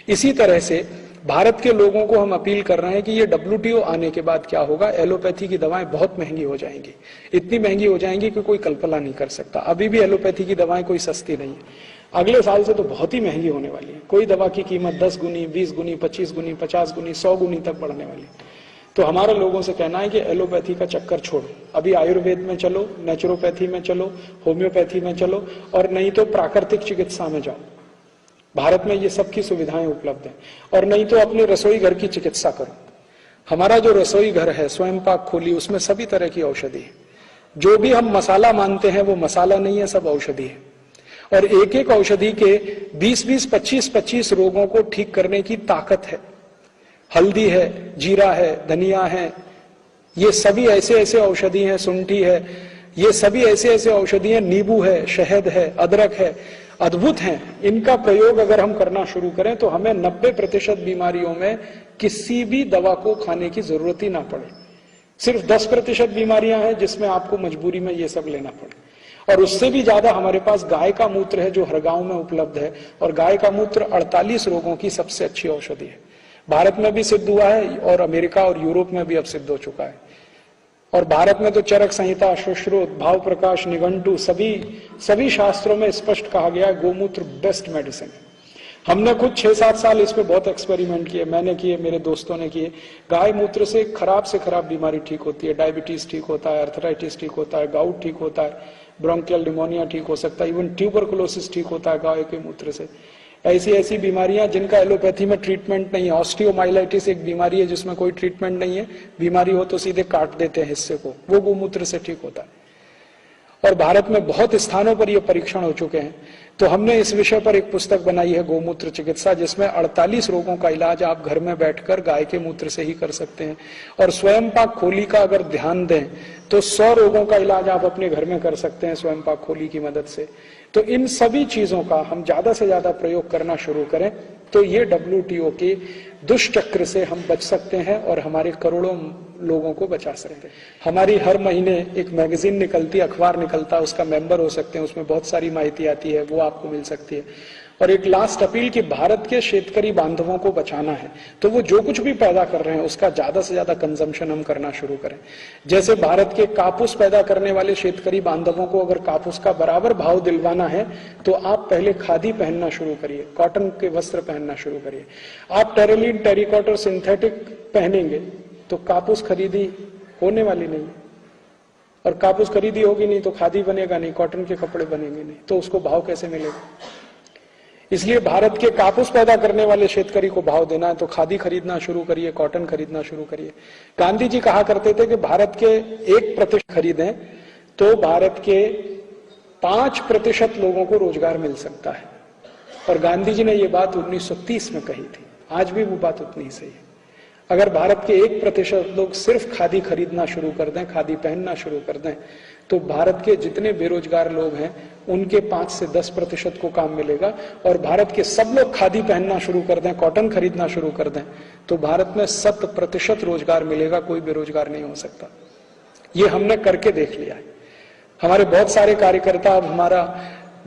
इसी तरह से भारत के लोगों को हम अपील कर रहे हैं कि ये WTO आने के बाद क्या होगा, एलोपैथी की दवाएं बहुत महंगी हो जाएंगी, इतनी महंगी हो जाएंगी कि कोई कल्पना नहीं कर सकता। अभी भी एलोपैथी की दवाएं कोई सस्ती नहीं है, अगले साल से तो बहुत ही महंगी होने वाली है। कोई दवा की कीमत 10 गुनी, 20 गुनी, 25 गुनी, 50 गुनी, 100 गुनी तक बढ़ने वाली है। तो हमारा लोगों से कहना है कि एलोपैथी का चक्कर छोड़ो, अभी आयुर्वेद में चलो, नेचुरोपैथी में चलो, होम्योपैथी में चलो, और नहीं तो प्राकृतिक चिकित्सा में जाओ। भारत में ये सब की सुविधाएं उपलब्ध हैं। और नहीं तो अपने रसोई घर की चिकित्सा करो। हमारा जो रसोई घर है, स्वयं पाक खोली, उसमें सभी तरह की औषधि है। जो भी हम मसाला मानते हैं वो मसाला नहीं है, सब औषधि है। और एक एक औषधि के 20-20, 25-25 रोगों को ठीक करने की ताकत है। हल्दी है, जीरा है, धनिया है, ये सभी ऐसे ऐसे औषधि हैं, शुंठी है, ये सभी ऐसे ऐसे औषधि हैं, नींबू है, शहद है, अदरक है, अद्भुत हैं। इनका प्रयोग अगर हम करना शुरू करें तो हमें 90% बीमारियों में किसी भी दवा को खाने की जरूरत ही ना पड़े। सिर्फ 10% बीमारियां हैं जिसमें आपको मजबूरी में ये सब लेना पड़े। और उससे भी ज्यादा हमारे पास गाय का मूत्र है जो हर गांव में उपलब्ध है, और गाय का मूत्र 48 रोगों की सबसे अच्छी औषधि है। भारत में भी सिद्ध हुआ है और अमेरिका और यूरोप में भी अब सिद्ध हो चुका है। और भारत में तो चरक संहिता, सुश्रुत, भाव प्रकाश, निघंटु, सभी शास्त्रों में स्पष्ट कहा गया है गोमूत्र बेस्ट मेडिसिन है। हमने खुद 6-7 साल इस पे बहुत एक्सपेरिमेंट किए, मैंने किए, मेरे दोस्तों ने किए। गाय मूत्र से खराब बीमारी ठीक होती है, डायबिटीज ठीक होता है, अर्थराइटिस ठीक होता है, गाउट ठीक होता है, ब्रोंकियल निमोनिया ठीक हो सकता है, इवन ट्यूबरकुलोसिस ठीक होता है गाय के मूत्र से। ऐसी ऐसी बीमारियां जिनका एलोपैथी में ट्रीटमेंट नहीं है। ऑस्टियोमाइलाइटिस एक बीमारी है जिसमें कोई ट्रीटमेंट नहीं है, बीमारी हो तो सीधे काट देते हैं हिस्से को, वो गोमूत्र से ठीक होता है। और भारत में बहुत स्थानों पर ये परीक्षण हो चुके हैं। तो हमने इस विषय पर एक पुस्तक बनाई है, गोमूत्र चिकित्सा, जिसमें 48 रोगों का इलाज आप घर में बैठकर गाय के मूत्र से ही कर सकते हैं। और स्वयं पाक खोली का अगर ध्यान दें तो 100 रोगों का इलाज आप अपने घर में कर सकते हैं स्वयं पाक खोली की मदद से। तो इन सभी चीजों का हम ज्यादा से ज्यादा प्रयोग करना शुरू करें तो ये WTO के दुष्चक्र से हम बच सकते हैं और हमारे करोड़ों लोगों को बचा सकते हैं। हमारी हर महीने एक मैगजीन निकलती है, अखबार निकलता है, उसका मेंबर हो सकते हैं, उसमें बहुत सारी माहिती आती है, वो आपको मिल सकती है। और एक लास्ट अपील कि भारत के शेतकरी बांधवों को बचाना है तो वो जो कुछ भी पैदा कर रहे हैं उसका ज्यादा से ज्यादा कंजम्पशन हम करना शुरू करें। जैसे भारत के कापूस पैदा करने वाले शेतकरी बांधवों को अगर कापूस का बराबर भाव दिलवाना है तो आप पहले खादी पहनना शुरू करिए, कॉटन के वस्त्र पहनना शुरू करिए। आप टेरिलिन, टेरिकॉट और सिंथेटिक पहनेंगे तो कापूस खरीदी होने वाली नहीं, और कापूस खरीदी होगी नहीं तो खादी बनेगा नहीं, कॉटन के कपड़े बनेंगे नहीं, तो उसको भाव कैसे मिलेगा। इसलिए भारत के कापूस पैदा करने वाले शेतकरी को भाव देना है तो खादी खरीदना शुरू करिए, कॉटन खरीदना शुरू करिए। गांधी जी कहा करते थे कि भारत के 1% खरीदें तो भारत के 5% लोगों को रोजगार मिल सकता है। और गांधी जी ने ये बात 1930 में कही थी, आज भी वो बात उतनी ही सही है। अगर भारत के 1% लोग सिर्फ खादी खरीदना शुरू कर दें, खादी पहनना शुरू कर दें, तो भारत के जितने बेरोजगार लोग हैं उनके 5 से 10% को काम मिलेगा। और भारत के सब लोग खादी पहनना शुरू कर दें, कॉटन खरीदना शुरू कर दें, तो भारत में 100% रोजगार मिलेगा, कोई बेरोजगार नहीं हो सकता। ये हमने करके देख लिया है। हमारे बहुत सारे कार्यकर्ता अब हमारा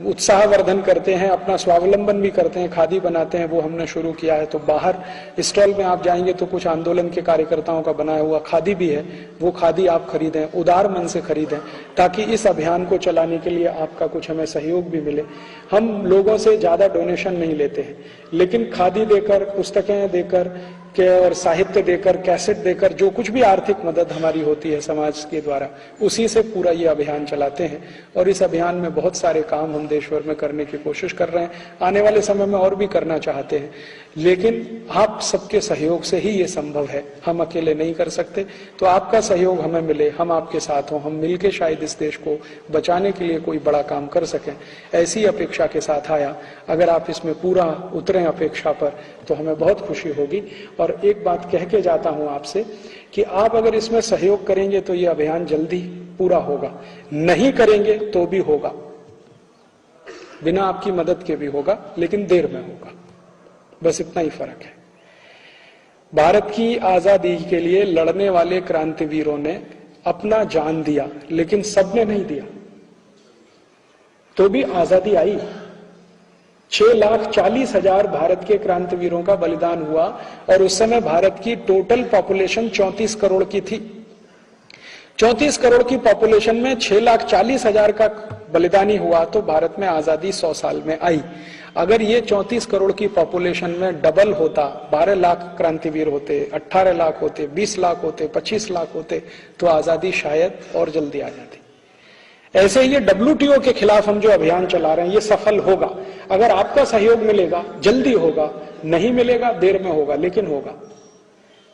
उत्साहवर्धन करते हैं, अपना स्वावलंबन भी करते हैं, खादी बनाते हैं, वो हमने शुरू किया है। तो बाहर स्टॉल में आप जाएंगे तो कुछ आंदोलन के कार्यकर्ताओं का बनाया हुआ खादी भी है, वो खादी आप खरीदें, उदार मन से खरीदें, ताकि इस अभियान को चलाने के लिए आपका कुछ हमें सहयोग भी मिले। हम लोगों से ज्यादा डोनेशन नहीं लेते हैं, लेकिन खादी देकर, पुस्तकें देकर के और साहित्य देकर, कैसेट देकर, जो कुछ भी आर्थिक मदद हमारी होती है समाज के द्वारा, उसी से पूरा ये अभियान चलाते हैं। और इस अभियान में बहुत सारे काम हम देश भर में करने की कोशिश कर रहे हैं, आने वाले समय में और भी करना चाहते हैं, लेकिन आप सबके सहयोग से ही ये संभव है, हम अकेले नहीं कर सकते। तो आपका सहयोग हमें मिले, हम आपके साथ हों, हम मिलके शायद इस देश को बचाने के लिए कोई बड़ा काम कर सकें, ऐसी अपेक्षा के साथ आया। अगर आप इसमें पूरा उतरें अपेक्षा पर तो हमें बहुत खुशी होगी। और एक बात कह के जाता हूं आपसे कि आप अगर इसमें सहयोग करेंगे तो ये अभियान जल्दी पूरा होगा, नहीं करेंगे तो भी होगा, बिना आपकी मदद के भी होगा, लेकिन देर में होगा, बस इतना ही फर्क है। भारत की आजादी के लिए लड़ने वाले क्रांतिवीरों ने अपना जान दिया, लेकिन सबने नहीं दिया, तो भी आजादी आई। 6,40,000 भारत के क्रांतिवीरों का बलिदान हुआ और उस समय भारत की टोटल पॉपुलेशन 34 करोड़ की थी। 34 करोड़ की पॉपुलेशन में 6,40,000 का बलिदानी हुआ तो भारत में आजादी 100 साल में आई। अगर ये 34 करोड़ की पॉपुलेशन में डबल होता, 12 लाख क्रांतिवीर होते, 18 लाख होते, 20 लाख होते, 25 लाख होते, तो आजादी शायद और जल्दी आ जाती। ऐसे ये WTO के खिलाफ हम जो अभियान चला रहे हैं ये सफल होगा। अगर आपका सहयोग मिलेगा जल्दी होगा, नहीं मिलेगा देर में होगा, लेकिन होगा।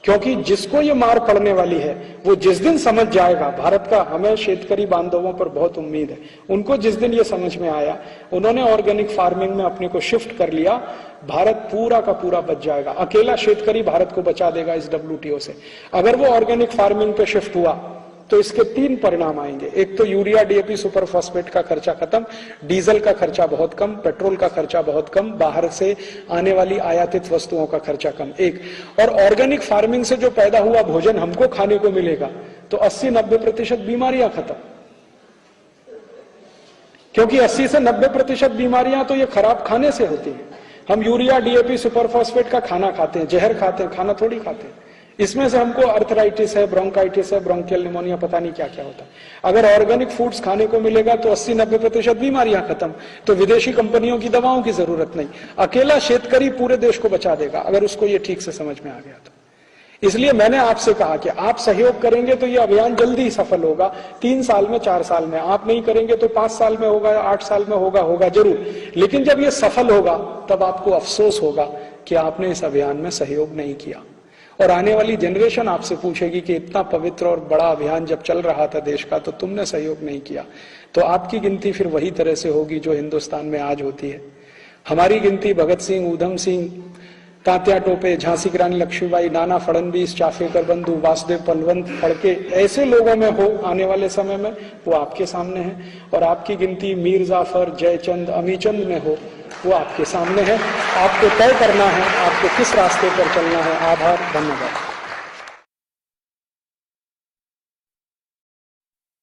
क्योंकि जिसको ये मार पड़ने वाली है वो जिस दिन समझ जाएगा, भारत का हमें शेतकरी बांधवों पर बहुत उम्मीद है, उनको जिस दिन ये समझ में आया, उन्होंने ऑर्गेनिक फार्मिंग में अपने को शिफ्ट कर लिया, भारत पूरा का पूरा बच जाएगा। अकेला शेतकरी भारत को बचा देगा इस WTO से। अगर वो ऑर्गेनिक फार्मिंग पे शिफ्ट हुआ तो इसके 3 परिणाम आएंगे। एक तो यूरिया DAP सुपर फॉस्फेट का खर्चा खत्म, डीजल का खर्चा बहुत कम, पेट्रोल का खर्चा बहुत कम, बाहर से आने वाली आयातित वस्तुओं का खर्चा कम। एक और ऑर्गेनिक फार्मिंग से जो पैदा हुआ भोजन हमको खाने को मिलेगा तो 80-90% बीमारियां खत्म। क्योंकि 80 से 90% बीमारियां तो ये खराब खाने से होती हैं। हम यूरिया DAP सुपर फॉस्फेट का खाना खाते हैं, जहर खाते हैं, खाना थोड़ी खाते हैं। इसमें से हमको अर्थराइटिस है, ब्रोंकाइटिस है, ब्रोंकियल निमोनिया, पता नहीं क्या क्या होता है। अगर ऑर्गेनिक फूड्स खाने को मिलेगा तो 80-90% बीमारियां खत्म। तो विदेशी कंपनियों की दवाओं की जरूरत नहीं, अकेला शेतकरी पूरे देश को बचा देगा अगर उसको ये ठीक से समझ में आ गया तो। इसलिए मैंने आपसे कहा कि आप सहयोग करेंगे तो ये अभियान जल्दी ही सफल होगा, 3 साल में, 4 साल में। आप नहीं करेंगे तो 5 साल में होगा, 8 साल में होगा जरूर, लेकिन जब ये सफल होगा तब आपको अफसोस होगा कि आपने इस अभियान में सहयोग नहीं किया। और आने वाली जनरेशन आपसे पूछेगी कि इतना पवित्र और बड़ा अभियान जब चल रहा था देश का तो तुमने सहयोग नहीं किया। तो आपकी गिनती फिर वही तरह से होगी जो हिंदुस्तान में आज होती है। हमारी गिनती भगत सिंह, ऊधम सिंह, तात्या टोपे, झांसी की रानी लक्ष्मीबाई, नाना फडणवीस, चाफेकर बंधु, वासुदेव बलवंत फड़के, ऐसे लोगों में हो आने वाले समय में, वो आपके सामने है। और आपकी गिनती मीर जाफर, जयचंद, अमीचंद में हो, वो आपके सामने है। आपको तय करना है आपको किस रास्ते पर चलना है। आभार, धन्यवाद।